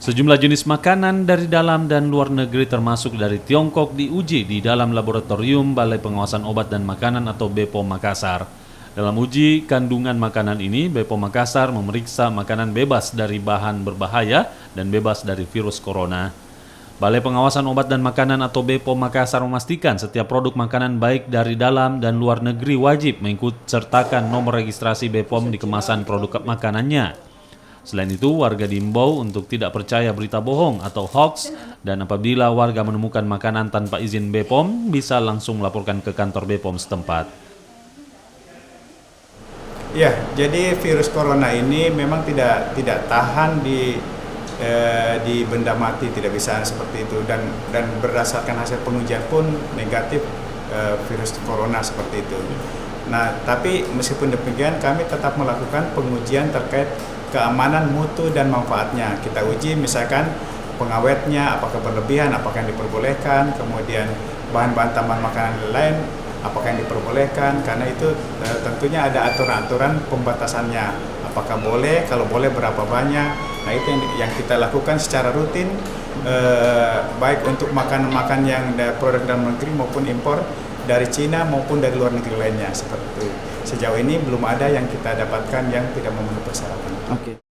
Sejumlah jenis makanan dari dalam dan luar negeri termasuk dari Tiongkok diuji di dalam laboratorium Balai Pengawasan Obat dan Makanan atau BPOM Makassar. Dalam uji kandungan makanan ini, BPOM Makassar memeriksa makanan bebas dari bahan berbahaya dan bebas dari virus corona. Balai Pengawasan Obat dan Makanan atau BPOM Makassar memastikan setiap produk makanan baik dari dalam dan luar negeri wajib mengikut sertakan nomor registrasi BPOM di kemasan produk makanannya. Selain itu, warga diimbau untuk tidak percaya berita bohong atau hoax dan apabila warga menemukan makanan tanpa izin BPOM, bisa langsung melaporkan ke kantor BPOM setempat. Ya, jadi virus corona ini memang tidak tahan di benda mati, tidak bisa seperti itu dan berdasarkan hasil pengujian pun negatif virus corona seperti itu. Nah, tapi meskipun demikian kami tetap melakukan pengujian terkait keamanan, mutu, dan manfaatnya. Kita uji misalkan pengawetnya, apakah berlebihan, apakah yang diperbolehkan, kemudian bahan-bahan tambahan makanan lain, apakah yang diperbolehkan, karena itu tentunya ada aturan-aturan pembatasannya. Apakah boleh, kalau boleh berapa banyak. Nah, itu yang kita lakukan secara rutin, baik untuk makanan-makanan yang produk dalam negeri maupun impor dari Cina maupun dari luar negeri lainnya seperti itu. Sejauh ini belum ada yang kita dapatkan yang tidak memenuhi persyaratan. Oke.